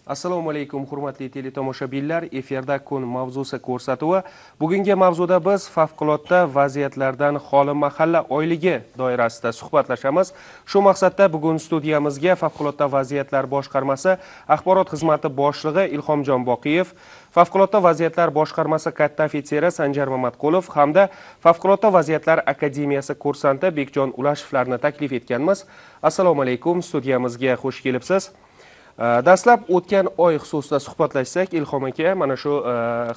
Assalomu alaykum, hurmatli teletomoshabinlar. Efirda kun mavzusi ko'rsatuvi. Bugungi mavzuda biz favqulodda vaziyatlardan xoli mahalla oyligi doirasida suhbatlashamiz. Shu maqsadda bugun studiyamizga Favqulodda vaziyatlar boshqarmasi axborot xizmati boshlig'i Ilhomjon Boqiyev, Favqulodda vaziyatlar boshqarmasi katta ofitseri Sanjar Mamatqulov hamda Favqulodda vaziyatlar akademiyasi kursanti Bekjon Ulashevlarni taklif etganmiz. Assalomu alaykum, studiyamizga xush kelibsiz. Dastlab o'tgan oy xususida suhbatlashsak, Ilhom aka, mana shu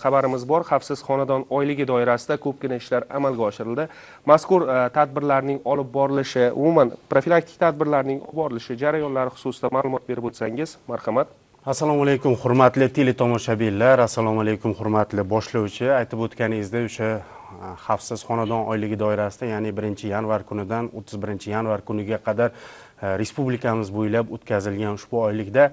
xabarimiz bor, xavfsiz xonadon oyligi doirasida ko'pgina ishlar amalga oshirildi. Mazkur tadbirlarning olib borilishi, umuman profilaktik tadbirlarning olib borilishi jarayonlari xususida ma'lumot berib o'tsangiz, marhamat. Assalomu alaykum, hurmatli teletomoshabinlar, assalomu alaykum, hurmatli boshlovchi. Aytib o'tganingizdek, o'sha xavfsiz xonadon oyligi doirasida, ya'ni 1-yanvar kunidan 31-yanvar kuniga qadar respublikamiz bo'ylab o'tkazilgan ushbu oylikda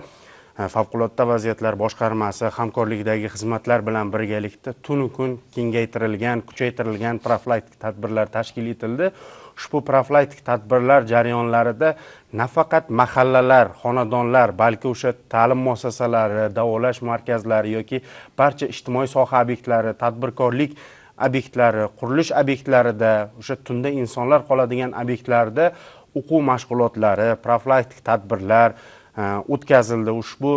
Favqulodda vaziyatlar boshqarmasi hamkorlikdagi xizmatlar bilan birgalikda tunu kun kengaytirilgan, kuchaytirilgan profilaktik tadbirlar tashkil etildi. Ushbu profilaktik tadbirlar jarayonlarida nafaqat mahallalar, xonadonlar, balki o'sha ta'lim muassasalari, davolash markazlari yoki barcha ijtimoiy soha obyektlari, tadbirkorlik obyektlari, qurilish obyektlarida, o'sha tunda insonlar qoladigan obyektlarda o'quv mashg'ulotlari, profilaktik tadbirlar o'tkazildi. Ushbu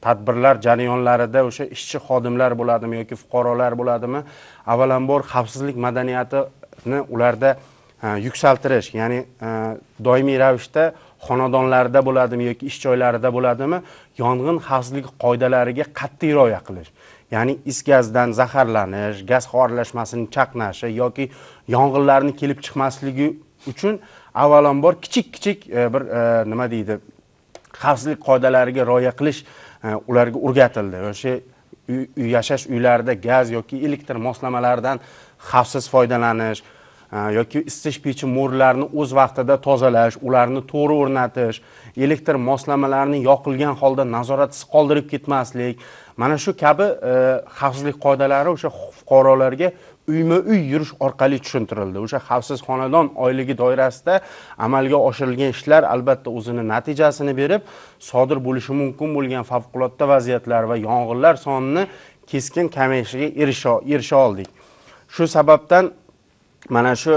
tadbirlar jarayonlarida o'sha ishchi xodimlar bo'ladimi yoki fuqarolar bo'ladimi, avvalambor xavfsizlik madaniyatini ularda yuksaltirish, ya'ni doimiy ravishda xonadonlarda bo'ladimi yoki ish joylarida bo'ladimi, yong'in xavfsizligi qoidalariga qat'iy rioya qilish. Ya'ni is gazdan zaharlanish, gaz xorlashmasining chaqnashi yoki yong'inlarning kelib chiqmasligi uchun avvalambor kichik bir nima deydi, xavfsizlik qoidalariga rioya qilish ularga o'rgatildi. O'sha yashash uylarida gaz yoki elektr moslamalaridan xavfsiz foydalanish yoki isitish pechi mo'rlarini o'z vaqtida tozalash, ularni to'g'ri o'rnatish, elektr moslamalarni yoqilgan holda nazoratsiz qoldirib ketmaslik. Mana shu kabi xavfsizlik qoidalari o'sha fuqarolarga uyma-uy yurish orqali tushuntirildi. O'sha xavfsiz xonadon oyligi doirasida amalga oshirilgan ishlar albatta o'zini natijasini berib, sodir bo'lishi mumkin bo'lgan favqulodda vaziyatlar va yong'inlar sonini keskin kamayishiga erisha oldik. Shu sababdan mana shu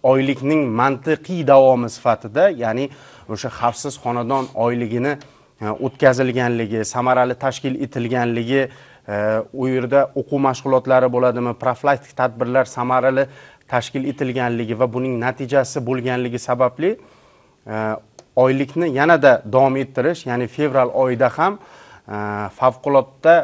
oylikning mantiqiy davomi sifatida, ya'ni o'sha xavfsiz xonadon oyligini o'tkazilganligi, samarali tashkil etilganligi, u yerda o'quv mashg'ulotlari bo'ladimi, profilaktik tadbirlar samarali tashkil etilganligi va buning natijasi bo'lganligi sababli oylikni yanada davom ettirish, ya'ni fevral oyida ham favqulodda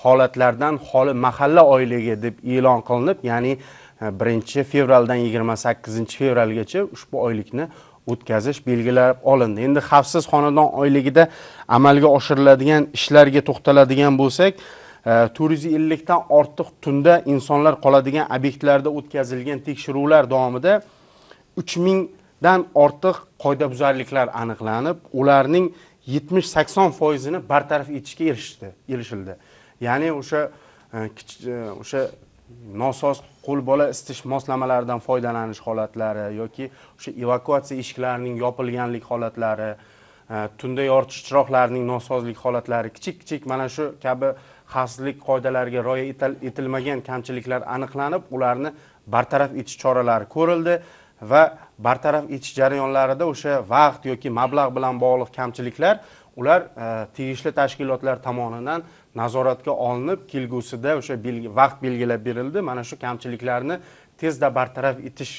holatlardan xoli mahalla oyligi deb e'lon qilinib, ya'ni 1-fevraldan 28-fevralgacha ushbu oylikni o'tkazish belgilab olindi. Endi xavfsiz xonadon oyligida amalga oshiriladigan ishlarga to'xtaladigan bo'lsak, 450 dan ortiq tunda insonlar qoladigan obyektlarda o'tkazilgan tekshiruvlar davomida 3000 dan ortiq qoidabuzarliklar aniqlanib, ularning 70-80% ni bartaraf etishga erishildi. Ya'ni o'sha nosoz qo'l bola isitish moslamalaridan foydalanish holatlari yoki o'sha evakuatsiya eshiklarining yopilganlik holatlari, tunda yoritish chiroqlarining nosozlik holatlari, kichik mana shu kabi xavfsizlik qoidalariga rioya etilmagan kamchiliklar aniqlanib, ularni bartaraf etish choralari ko'rildi va bartaraf etish jarayonlarida o'sha vaqt yoki mablag' bilan bog'liq kamchiliklar ular tegishli tashkilotlar tomonidan nazoratga olinib, kelgusida o'sha vaqt belgilab berildi. Mana shu kamchiliklarni tezda bartaraf etish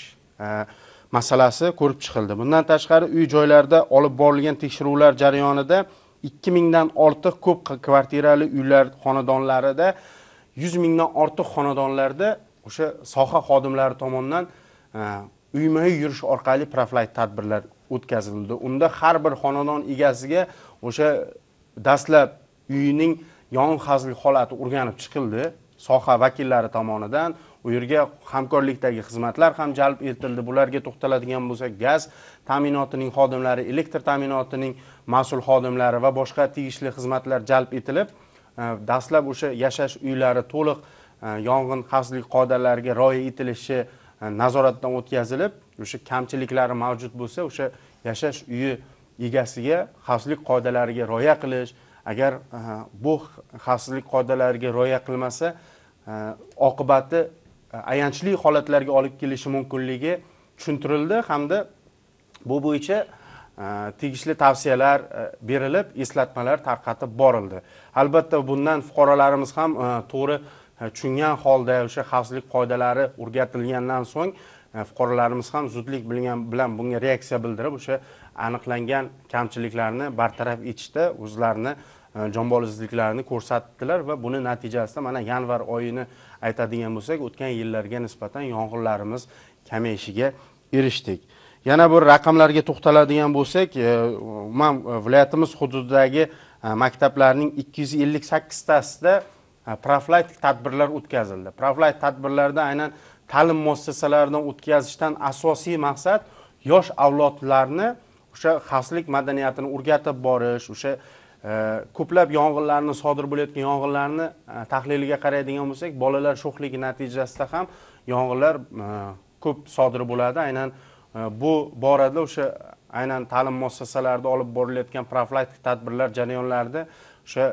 masalasi ko'rib chiqildi. Bundan tashqari uy joylarda olib borilgan tekshiruvlar jarayonida 2000 dan ortiq ko'p kvartirali uylar xonadonlarida, 100 mingdan ortiq xonadonlarda o'sha soha xodimlari tomonidan uyma-uy yurish orqali profilaktik tadbirlar o'tkazildi. Unda har bir xonadon egasiga o'sha dastlab uyining yong'in xavfsizlik holati o'rganib chiqildi soha vakillari tomonidan. U yerga hamkorlikdagi xizmatlar ham jalb etildi. Bularga to'xtaladigan bo'lsak, gaz ta'minotining xodimlari, elektr ta'minotining mas'ul xodimlari va boshqa tegishli xizmatlar jalb etilib, dastlab o'sha yashash uylari to'liq yong'in xavfsizlik qoidalariga rioya etilishi nazoratdan o'tkazilib, o'sha kamchiliklari mavjud bo'lsa, o'sha yashash uyi egasiga xavfsizlik qoidalariga rioya qilish, Agar bu xavfsizlik qoidalariga rioya qilmasa, oqibati ayanchli holatlarga olib kelishi mumkinligi tushuntirildi hamda bu bo'yicha tegishli tavsiyalar berilib, eslatmalar tarqatib borildi. Albatta bundan fuqarolarimiz ham to'g'ri tushungan holda o'sha xavfsizlik qoidalari o'rgatilgandan so'ng fuqarolarimiz ham zudlik bilan bunga reaksiya bildirib, o'sha aniqlangan kamchiliklarni bartaraf etishda o'zlarini jonbozorliklarini ko'rsatdilar va buni natijasida mana yanvar oyini aytadigan bo'lsak, o'tgan yillarga nisbatan yong'inlarimiz kamayishiga erishdik. Yana bir raqamlarga to'xtaladigan bo'lsak, umuman viloyatimiz hududidagi maktablarning 258 tasida profilaktik tadbirlar o'tkazildi. Profilaktik tadbirlarda aynan ta'lim muassasalaridan o'tkazishdan asosiy maqsad yosh avlodlarni o'sha xavfsizlik madaniyatini o'rgatib borish, o'sha ko'plab yong'inlarni sodir bo'layotgan yong'inlarni tahliliga qaraydigan bo'lsak, bolalar sho'xligi natijasida ham yong'inlar ko'p sodir bo'ladi. Aynan bu borada o'sha aynan ta'lim muassasalarida olib borilayotgan profilaktik tadbirlar jarayonlarida o'sha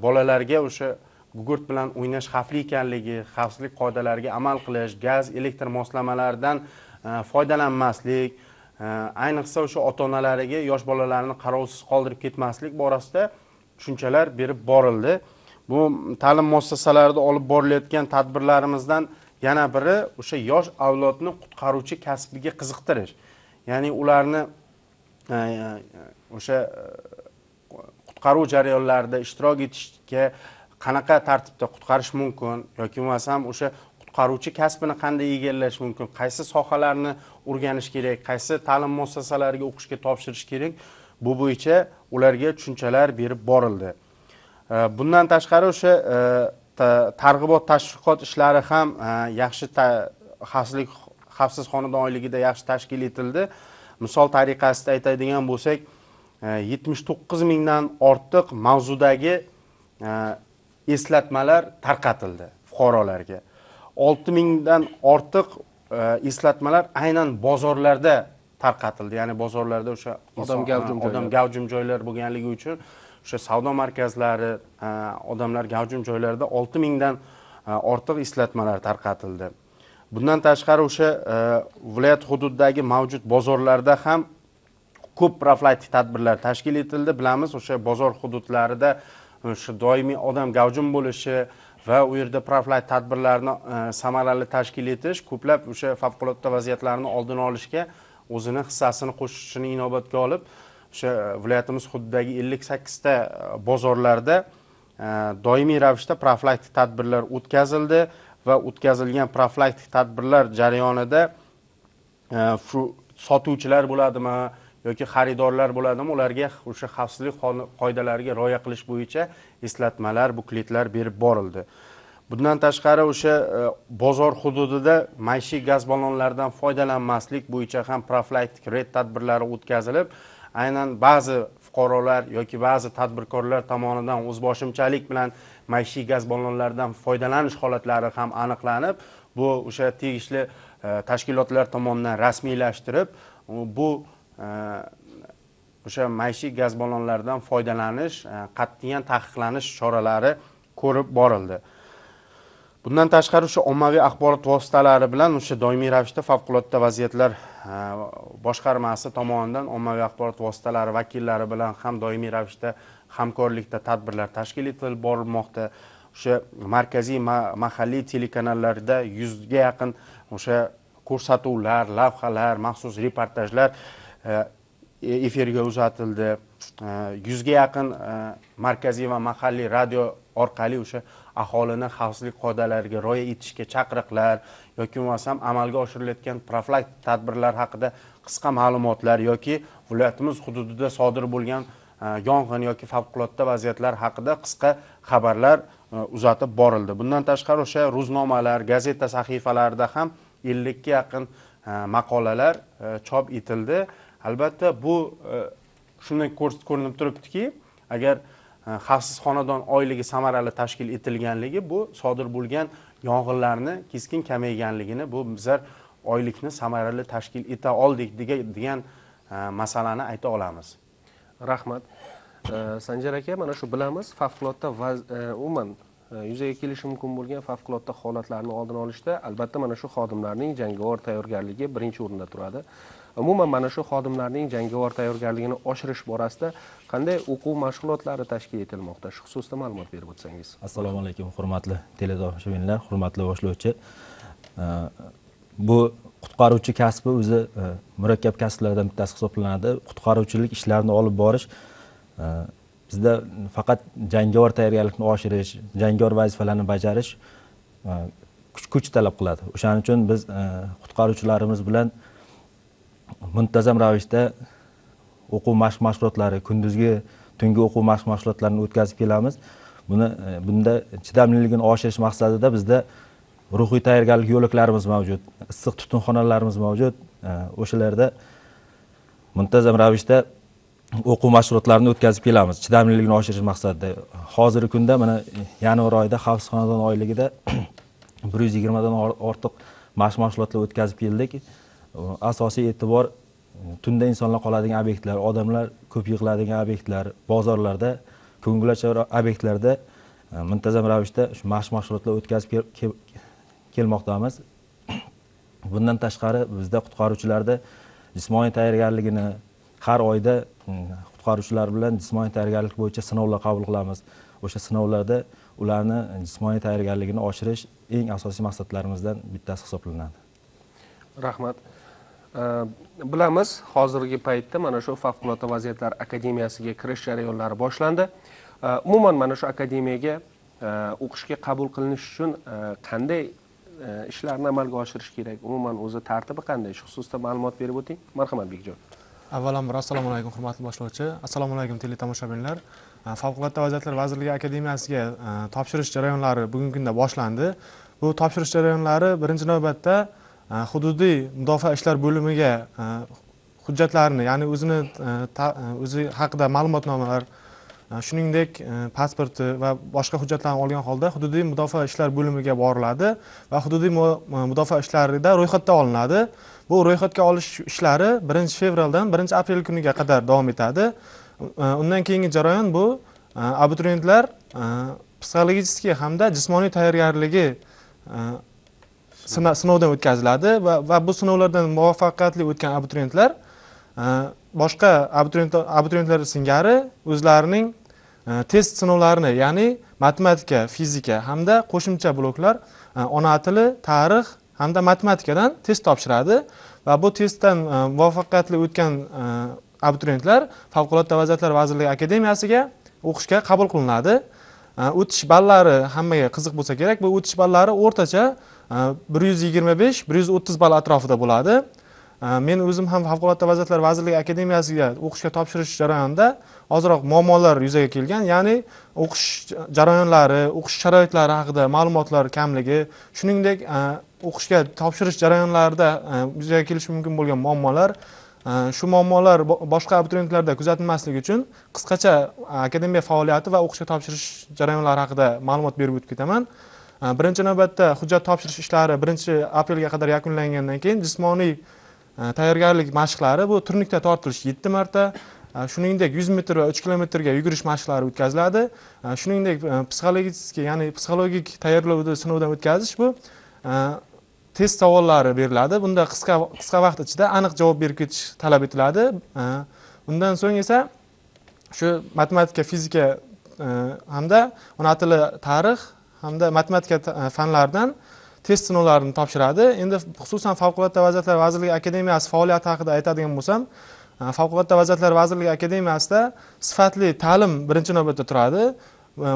bolalarga o'sha gugurt bilan o'ynash xavfli ekanligi, xavfsizlik qoidalariga amal qilish, gaz, elektr moslamalaridan foydalanmaslik, ayniqsa o'sha ota-onalariga yosh bolalarni qarovsiz qoldirib ketmaslik borasida tushunchalar berib borildi. Bu ta'lim muassasalarida olib borilayotgan tadbirlarimizdan yana biri o'sha yosh avlodni qutqaruvchi kasbiga qiziqtirish. Ya'ni ularni o'sha qutqaruv jarayonlarida ishtirok etishga qanaqa tartibda qutqarish mumkin yoki bo'lmasam o'sha qutqaruvchi kasbini qanday egallash mumkin, qaysi sohalarni o'rganish kerak, qaysi ta'lim muassasalariga o'qishga topshirish kerak, bu bo'yicha ularga tushunchalar berib borildi. Bundan tashqari o'sha targ'ibot tashviqot ishlari ham yaxshi xavfsiz xonadon oyligida yaxshi tashkil etildi. Misol tariqasida aytadigan bo'lsak, 79 mingdan ortiq mavzudagi eslatmalar tarqatildi fuqarolarga. 6 mingdan ortiq eslatmalar aynan bozorlarda tarqatildi. Ya'ni bozorlarda o'sha odam gavjum joylar bo'lganligi uchun o'sha savdo markazlari, odamlar gavjum joylarida 6 mingdan ortiq eslatmalar tarqatildi. Bundan tashqari o'sha viloyat hududidagi mavjud bozorlarda ham ko'p profilaktik tadbirlar tashkil etildi. Bilamiz, o'sha bozor hududlarida o'sha doimiy odam gavjum bo'lishi va u yerda profilaktik tadbirlarni samarali tashkil etish ko'plab o'sha favqulodda vaziyatlarni oldini olishga o'zini hissasini qo'shishini inobatga olib, o'sha viloyatimiz hududidagi 58 ta bozorlarda doimiy ravishda profilaktik tadbirlar o'tkazildi va o'tkazilgan profilaktik tadbirlar jarayonida sotuvchilar bo'ladimi yoki xaridorlar bo'ladimi, ularga o'sha xavfsizlik qoidalariga rioya qilish bo'yicha eslatmalar, bukletlar berib borildi. Bundan tashqari o'sha bozor hududida maishiy gaz ballonlaridan foydalanmaslik bo'yicha ham profilaktik reyd tadbirlari o'tkazilib, aynan ba'zi fuqarolar yoki ba'zi tadbirkorlar tomonidan o'zboshimchalik bilan maishiy gaz ballonlaridan foydalanish holatlari ham aniqlanib, bu o'sha tegishli tashkilotlar tomonidan rasmiylashtirib, bu o'sha maishiy gaz ballonlaridan foydalanish qat'iyan taqiqlanish choralari ko'rib borildi. Bundan tashqari o'sha ommaviy axborot vositalari bilan o'sha doimiy ravishda favqulodda vaziyatlar boshqarmasi tomonidan ommaviy axborot vositalari vakillari bilan ham doimiy ravishda hamkorlikda tadbirlar tashkil etilib borilmoqda. O'sha markaziy mahalliy telekanallarda 100 ga yaqin o'sha ko'rsatuvlar, lavhalar, maxsus reportajlar efirga uzatildi. 100 ga yaqin markaziy va mahalliy radio orqali o'sha aholini xavfsizlik qoidalariga rioya etishga chaqiriqlar yoki bo'lmasam amalga oshirilayotgan profilaktik tadbirlar haqida qisqa ma'lumotlar yoki viloyatimiz hududida sodir bo'lgan yong'in yoki favqulodda vaziyatlar haqida qisqa xabarlar uzatib borildi. Bundan tashqari o'sha ro'znomalar, gazeta sahifalarida ham 50 ga yaqin maqolalar chop etildi. Albatta bu shunday ko'rinib turibdiki, agar xavfsiz xonadon oyligi samarali tashkil etilganligi bu sodir bo'lgan yong'inlarni keskin kamayganligini, bu bizlar oylikni samarali tashkil eta oldik degan masalani ayta olamiz. Rahmat. Sanjar aka, mana shu bilamiz, favqulodda umuman yuzaga kelishi mumkin bo'lgan favqulodda holatlarni oldini olishda albatta mana shu xodimlarning jangovar tayyorgarligi birinchi o'rinda turadi. Umuman mana shu xodimlarning jangovar tayyorgarligini oshirish borasida qanday o'quv mashg'ulotlari tashkil etilmoqda? Shu xususda ma'lumot berib o'tsangiz. Assalomu alaykum, hurmatli teletomoshabinlar, hurmatli boshlovchi. Bu qutqaruvchi kasbi o'zi murakkab kasblardan bittasi hisoblanadi. Qutqaruvchilik ishlarini olib borish bizda faqat jangovar tayyorgarlikni oshirish, jangovar vazifalarni bajarish kuch talab qiladi. O'shaning uchun biz qutqaruvchilarimiz bilan muntazam ravishda o'quv mashg'ulotlari, kunduzgi, tungi o'quv mashg'ulotlarini o'tkazib kelamiz. Bunda chidamliligini oshirish maqsadida bizda ruhiy tayyorgarlik yo'laklarimiz mavjud, issiq tutunxonalarimiz mavjud. O'shalarda muntazam ravishda o'quv mashg'ulotlarini o'tkazib kelamiz, chidamliligini oshirish maqsadida. Hozirgi kunda mana yanvar oyida Xavfsiz xonadon oyligida 120 dan ortiq mashg'ulotlar o'tkazib keldik. Asosiy e'tibor tunda insonlar qoladigan obyektlar, odamlar ko'p yig'iladigan obyektlar, bozorlarda, ko'ngilochar obyektlarda muntazam ravishda shu mashg'ulotlar o'tkazib kelmoqdamiz. Bundan tashqari bizda qutqaruvchilarda jismoniy tayyorgarligini har oyda qutqaruvchilar bilan jismoniy tayyorgarlik bo'yicha sinovlar qabul qilamiz. O'sha sinovlarda ularni jismoniy tayyorgarligini oshirish eng asosiy maqsadlarimizdan bittasi hisoblanadi. Rahmat. Bilamiz, hozirgi paytda mana shu Favqulodda vaziyatlar akademiyasiga kirish jarayonlari boshlandi. Umuman mana shu akademiyaga o'qishga qabul qilinish uchun qanday ishlarni amalga oshirish kerak? Umuman o'zi tartibi qanday? Shu xususda ma'lumot berib o'ting. Marhamat Bekjon. Avvalambor assalomu alaykum hurmatli boshlovchi, assalomu alaykum teletomoshabinlar. Favqulodda vaziyatlar vazirligi akademiyasiga topshirish jarayonlari bugungi kunda boshlandi. Bu topshirish jarayonlari birinchi navbatda hududiy mudofaa ishlar bo'limiga hujjatlarni, ya'ni o'zi haqida ma'lumotnomalar, shuningdek pasporti va boshqa hujjatlarni olgan holda hududiy mudofaa ishlar bo'limiga boriladi va hududiy mudofaa ishlarida ro'yxatga olinadi. Bu ro'yxatga olish ishlari 1-fevraldan 1-aprel kuniga qadar davom etadi. Undan keyingi jarayon bu abituriyentlar psixologik hamda jismoniy tayyorgarligi sinovdan o'tkaziladi va bu sinovlardan muvaffaqiyatli o'tgan abituriyentlar boshqa abituriyentlar singari o'zlarining test sinovlarini, ya'ni matematika, fizika hamda qo'shimcha bloklar, ona tili, tarix hamda matematikadan test topshiradi va bu testdan muvaffaqiyatli o'tgan abituriyentlar Favqulodda vaziyatlar vazirligi akademiyasiga o'qishga qabul qilinadi. O'tish ballari hammaga qiziq bo'lsa kerak. Bu o'tish ballari o'rtacha 125-130 ball atrofida bo'ladi. Men o'zim ham Favqulodda vaziyatlar vazirligi akademiyasiga o'qishga topshirish jarayonida ozroq muammolar yuzaga kelgan, ya'ni o'qish jarayonlari, o'qish sharoitlari haqida ma'lumotlar kamligi, shuningdek o'qishga topshirish jarayonlarida yuzaga kelishi mumkin bo'lgan muammolar, shu muammolar boshqa abituriyentlarda kuzatilmasligi uchun qisqacha akademiya faoliyati va o'qishga topshirish jarayonlari haqida ma'lumot berib o'tib ketaman. Birinchi navbatda hujjat topshirish ishlari 1-aprelga qadar yakunlangandan keyin jismoniy tayyorgarlik mashqlari, bu turnikda tortilish 7 marta, shuningdek 100 metr va 3 kilometrga yugurish mashqlari o'tkaziladi. Shuningdek psixologik tayyorlovni sinovdan o'tkazish, bu test savollari beriladi. Bunda qisqa vaqt ichida aniq javob berib ketish talab etiladi. Undan so'ng esa shu matematika, fizika hamda ona tili, tarix hamda matematika fanlaridan test sinovlarini topshiradi. Endi xususan Favqulodda vaziyatlar vazirligi akademiyasi faoliyati haqida aytadigan bo'lsam, Favqulodda vaziyatlar vazirligi akademiyasida sifatli ta'lim birinchi navbatda turadi.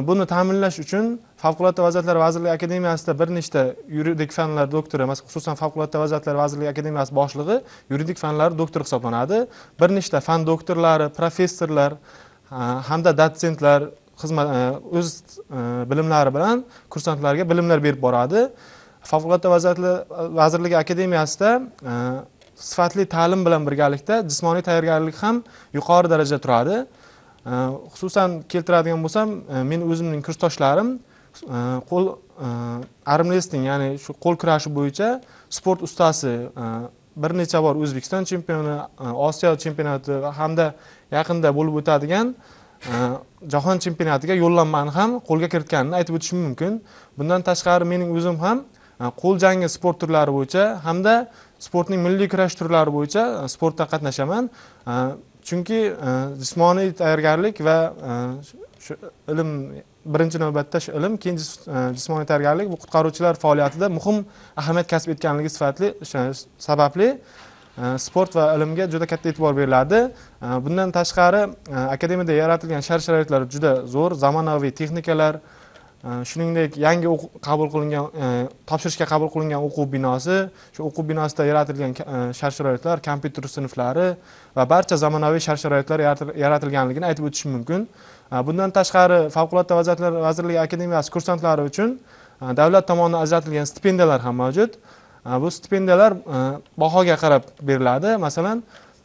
Buni ta'minlash uchun Favqulodda vaziyatlar vazirligi akademiyasida bir nechta yuridik fanlar doktori, masalan, xususan Favqulodda vaziyatlar vazirligi akademiyasi boshlig'i yuridik fanlar doktori hisoblanadi. Bir nechta fan doktorlari, professorlar hamda dotsentlar o'z bilimlari bilan kursantlarga bilimlar berib boradi. Favqulodda vaziyatlar vazirligi akademiyasida sifatli ta'lim bilan birgalikda jismoniy tayyorgarlik ham yuqori darajada turadi. Xususan keltiradigan bo'lsam, men o'zimning kursdoshlarim qo'l armresting, ya'ni shu qo'l kurashi bo'yicha sport ustasi, bir necha bor O'zbekiston chempioni, Osiyo chempionati hamda yaqinda bo'lib o'tadigan jahon chempionatiga yo'llanmani ham qo'lga kiritganini aytib o'tishim mumkin. Bundan tashqari mening o'zim ham qo'l jangi sport turlari bo'yicha hamda sportning milliy kurash turlari bo'yicha sportda qatnashaman. Chunki jismoniy tayyorgarlik va shu ilm birinchi navbatda shu ilm, keyin jismoniy tayyorgarlik bu qutqaruvchilar faoliyatida muhim ahamiyat kasb etganligi sababli sport va ilmga juda katta e'tibor beriladi. Bundan tashqari akademiyada yaratilgan shart-sharoitlar juda zo'r, zamonaviy texnikalar, shuningdek yangi qabul qilingan topshirishga qabul qilingan o'quv binosi, shu o'quv binosida yaratilgan shart-sharoitlar, kompyuter sinflari va barcha zamonaviy shart-sharoitlar yaratilganligini aytib o'tishim mumkin. Bundan tashqari Favqulodda vaziyatlar vazirligi akademiyasi kursantlari uchun davlat tomonidan ajratilgan stipendiyalar ham mavjud. Bu stipendiyalar bahoga qarab beriladi. Masalan,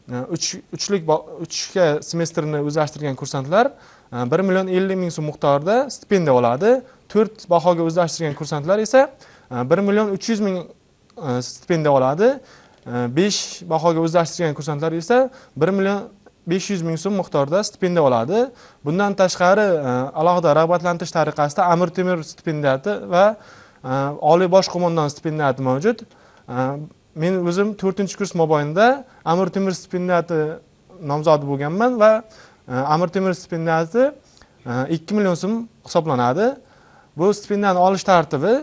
3ga semestrni o'zlashtirgan kursantlar 1,50,000 so'm miqdorida stipendiya oladi. 4 bahoga o'zlashtirgan kursantlar esa 1,300,000 stipendiya oladi. 5 bahoga o'zlashtirgan kursantlar esa 1,500,000 so'm miqdorida stipendiya oladi. Bundan tashqari alohida rag'batlantirish tariqasida Amir Temur stipendiyati va oliy bosh qo'mondon stipendiyati mavjud. Men o'zim 4-kurs mobaynida Amir Temur stipendiyati nomzodi bo'lganman va Amir Temur stipendiyasi 2 million so'm hisoblanadi. Bu stipendiyani olish tartibi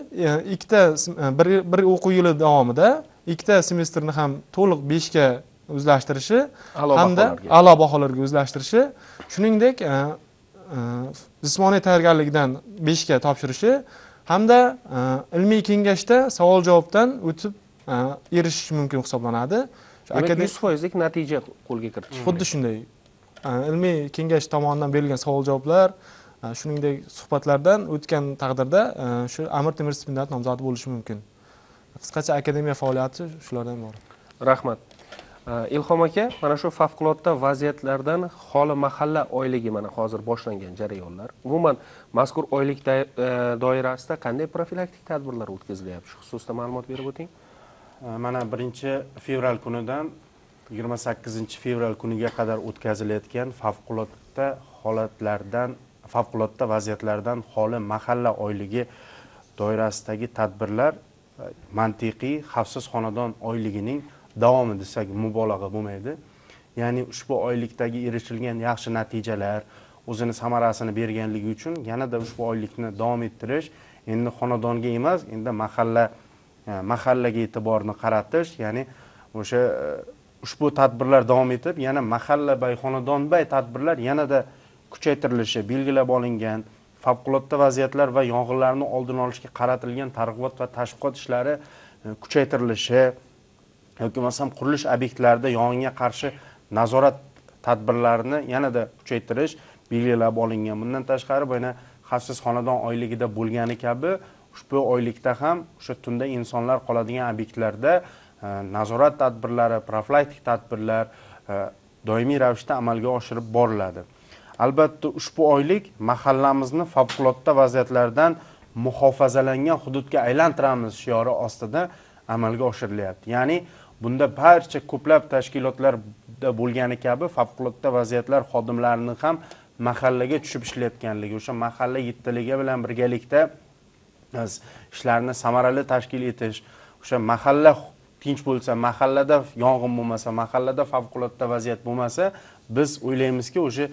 bir o'quv yili davomida 2 semestrni ham to'liq 5 ga o'zlashtirishi hamda a'lo baholarga o'zlashtirishi, shuningdek jismoniy tayyorgarlikdan 5 ga topshirishi hamda ilmiy kengashda savol-javobdan o'tib erishish mumkin hisoblanadi. Akademik 100% natija qo'lga kiritish. Xuddi shunday. Ilmiy kengash tomonidan berilgan savol-javoblar, shuningdek suhbatlardan o'tgan taqdirda shu Amir Temur stipendiyati nomzodi bo'lishi mumkin. Qisqacha akademiya faoliyati shulardan iborat. Rahmat. Ilhom aka, mana shu favqulodda vaziyatlardan xoli mahalla oyligi mana hozir boshlangan jarayonlar. Umuman mazkur oylik doirasida qanday profilaktik tadbirlar o'tkazilyapti? Shu xususda ma'lumot berib o'ting. Mana 1-fevral kunidan 28-fevral kuniga qadar o'tkazilayotgan favqulodda vaziyatlardan xoli mahalla oyligi doirasidagi tadbirlar mantiqiy xavfsiz xonadon oyligining davomi desak mubolag'a bo'lmaydi. Ya'ni ushbu oylikdagi erishilgan yaxshi natijalar o'zini samarasini berganligi uchun yanada ushbu oylikni davom ettirish, endi xonadonga emas, endi mahallaga e'tiborni qaratish, ya'ni o'sha ushbu tadbirlar davom etib, yana mahalla bay, xonadon bay tadbirlar yanada kuchaytirilishi belgilab olingan, favqulodda vaziyatlar va yong'inlarni oldini olishga qaratilgan targ'ibot va tashviqot ishlari kuchaytirilishi yoki masalan qurilish obyektlarida yong'inga qarshi nazorat tadbirlarini yanada kuchaytirish belgilab olingan. Bundan tashqari yana xavfsiz xonadon oyligida bo'lgani kabi ushbu oylikda ham o'sha tunda insonlar qoladigan obyektlarda nazorat tadbirlari, profilaktik tadbirlar doimiy ravishda amalga oshirib boriladi. Albatta ushbu oylik mahallamizni favqulodda vaziyatlardan muhofazalangan hududga aylantiramiz shiori ostida amalga oshirilyapti. Ya'ni bunda barcha ko'plab tashkilotlarda bo'lgani kabi favqulodda vaziyatlar xodimlarining ham mahallaga tushib ishlayotganligi, o'sha mahalla yettiligi bilan birgalikda ishlarni samarali tashkil etish, o'sha mahalla tinch bo'lsa, mahallada yong'in bo'lmasa, mahallada favqulodda vaziyat bo'lmasa, biz o'ylaymizki, o'sha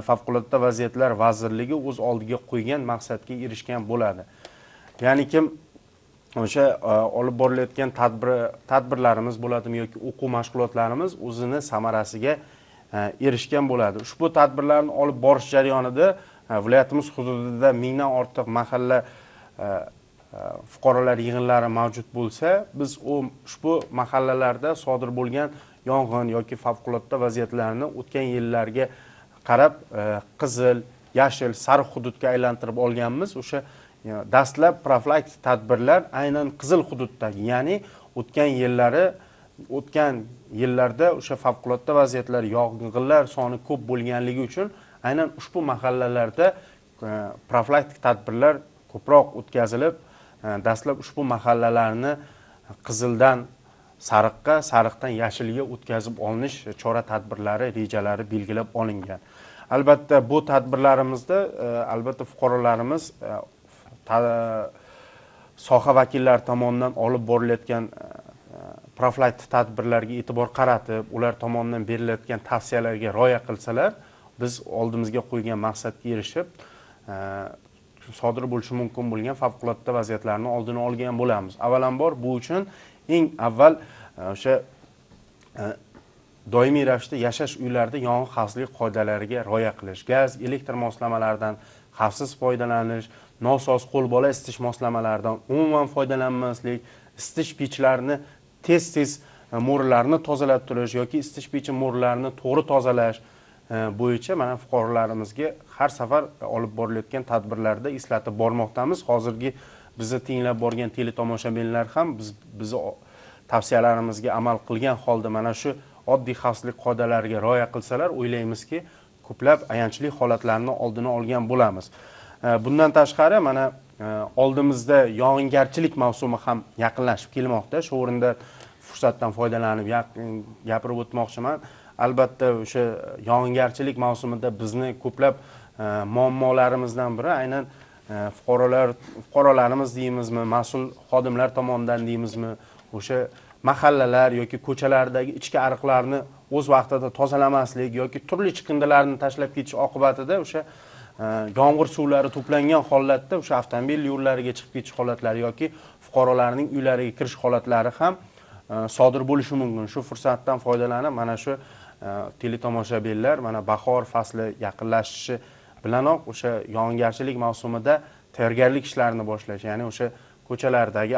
favqulodda vaziyatlar vazirligi o'z oldiga qo'ygan maqsadga erishgan bo'ladi. Ya'ni kim o'sha olib borilayotgan tadbirlarimiz bo'ladimi yoki o'quv mashg'ulotlarimiz o'zini samarasiga erishgan bo'ladi. Ushbu tadbirlarni olib borish jarayonida viloyatimiz hududida 1000 dan ortiq mahalla fuqarolar yig'inlari mavjud bo'lsa, biz ushbu mahallalarda sodir bo'lgan yong'in yoki favqulodda vaziyatlarni o'tgan yillarga qarab qizil, yashil, sariq hududga aylantirib olganmiz. O'sha dastlab profilaktik tadbirlar aynan qizil hududdagi, ya'ni o'tgan yillarda o'sha favqulodda vaziyatlar, yong'inlar soni ko'p bo'lganligi uchun aynan ushbu mahallalarda profilaktik tadbirlar ko'proq o'tkazilib, dastlab ushbu mahallalarni qizildan sariqqa, sariqdan yashilga o'tkazib olinish chora-tadbirlari, rejalari belgilab olingan. Albatta bu tadbirlarimizda albatta fuqarolarimiz soha vakillari tomonidan olib borilayotgan profilaktik tadbirlarga e'tibor qaratib, ular tomonidan berilayotgan tavsiyalarga rioya qilsalar, biz oldimizga qo'ygan maqsadga erishib, sodir bo'lishi mumkin bo'lgan favqulodda vaziyatlarni oldini olgan bo'lamiz. Avvalambor bu uchun eng avval o'sha doimiy ravishda yashash uylarida yong'in xavfsizlik qoidalariga rioya qilish, gaz, elektr moslamalaridan xavfsiz foydalanish, nosoz qo'lbola isitish moslamalaridan umuman foydalanmaslik, isitish pechlarini tez-tez mo'ralarini tozalab turish yoki isitish pechi mo'ralarini to'g'ri tozalash bo'yicha mana fuqarolarimizga har safar olib borilayotgan tadbirlarda eslatib bormoqdamiz. Hozirgi bizni tinglab borgan teletomoshabinlar ham bizni tavsiyalarimizga amal qilgan holda mana shu oddiy xavfsizlik qoidalariga rioya qilsalar, o'ylaymizki, ko'plab ayanchli holatlarni oldini olgan bo'lamiz. Bundan tashqari mana oldimizda yog'ingarchilik mavsumi ham yaqinlashib kelmoqda. Shu o'rinda fursatdan foydalanib gapirib o'tmoqchiman. Albatta o'sha yog'ingarchilik mavsumida bizni ko'plab muammolarimizdan biri aynan fuqarolarimiz deymizmi, mas'ul xodimlar tomonidan deymizmi, o'sha mahallalar yoki ko'chalardagi ichki ariqlarni o'z vaqtida tozalamaslik yoki turli chiqindilarni tashlab ketish oqibatida o'sha yomg'ir suvlari to'plangan holatda o'sha avtomobil yo'llariga chiqib ketish holatlari yoki fuqarolarning uylariga kirish holatlari ham sodir bo'lishi mumkin. Shu fursatdan foydalanib mana shu teletomoshabinlar mana bahor fasli yaqinlashishi bilanoq o'sha yog'ingarchilik mavsumida tayyorgarlik ishlarini boshlash, ya'ni o'sha ko'chalardagi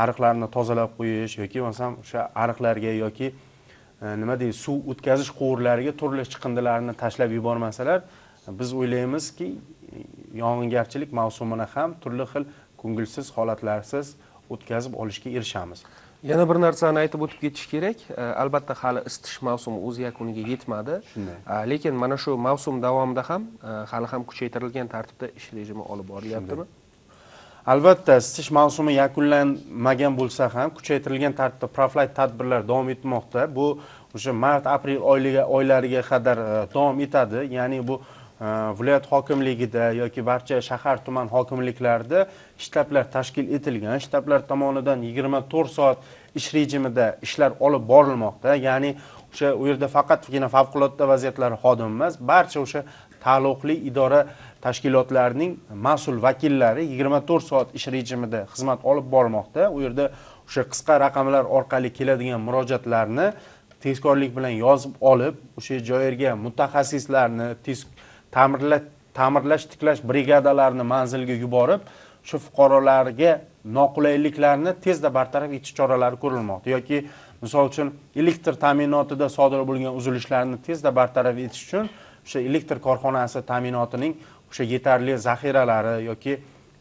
ariqlarni tozalab qo'yish yoki masalan o'sha ariqlarga yoki nima deydi, suv o'tkazish quvurlariga turli chiqindilarni tashlab yubormasalar, biz o'ylaymizki, yog'ingarchilik mavsumini ham turli xil ko'ngilsiz holatlarsiz o'tkazib olishga erishamiz. Yana bir narsani aytib o'tib ketish kerak. Albatta hali isitish mavsumi o'z yakuniga yetmadi. Lekin mana shu mavsum davomida ham hali ham kuchaytirilgan tartibda ish rejimi olib borilyaptimi? Albatta, isitish mavsumi yakunlanmagan bo'lsa ham kuchaytirilgan tartibda profilaktik tadbirlar davom etmoqda. Bu o'sha mart-aprel oylariga qadar davom etadi. Ya'ni bu viloyat hokimligida yoki barcha shahar tuman hokimliklarida shtablar tashkil etilgan. Shtablar tomonidan 24 soat ish rejimida ishlar olib borilmoqda. Ya'ni o'sha u yerda faqatgina favqulodda vaziyatlar xodimi emas, barcha o'sha taalluqli idora tashkilotlarning mas'ul vakillari 24 soat ish rejimida xizmat olib bormoqda. U yerda o'sha qisqa raqamlar orqali keladigan murojaatlarni tezkorlik bilan yozib olib, o'sha joylarga mutaxassislarni, ta'mirlash, tiklash brigadalarini manzilga yuborib, shu fuqarolarga noqulayliklarni tezda bartaraf etish choralari ko'rilmoqda. Yoki misol uchun elektr ta'minotida sodir bo'lgan uzilishlarni tezda bartaraf etish uchun o'sha elektr korxonasi ta'minotining o'sha yetarli zaxiralari yoki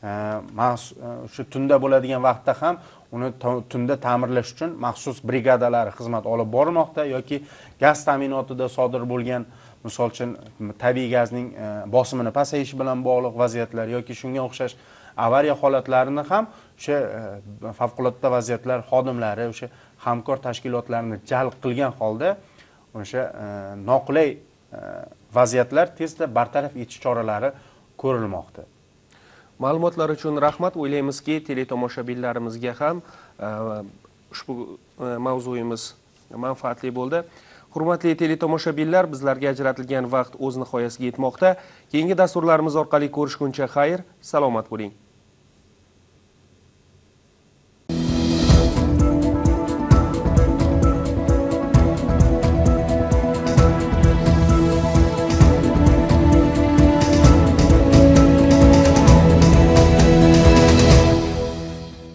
o'sha tunda bo'ladigan vaqtda ham uni tunda ta'mirlash uchun maxsus brigadalar xizmat olib bormoqda. Yoki gaz ta'minotida sodir bo'lgan misol uchun tabiiy gazning bosimini pasayishi bilan bog'liq vaziyatlar yoki shunga o'xshash avariya holatlarini ham o'sha favqulodda vaziyatlar xodimlari o'sha hamkor tashkilotlarni jalb qilgan holda o'sha noqulay vaziyatlar tezda bartaraf etish choralari ko'rilmoqda. Ma'lumotlar uchun rahmat. O'ylaymizki, teletomoshabinlarimizga ham ushbu mavzuyimiz manfaatli bo'ldi. Hurmatli teletomoshabinlar, bizlarga ajratilgan vaqt o'z nihoyasiga yetmoqda. Keyingi dasturlarimiz orqali ko'rishguncha xayr, salomat bo'ling.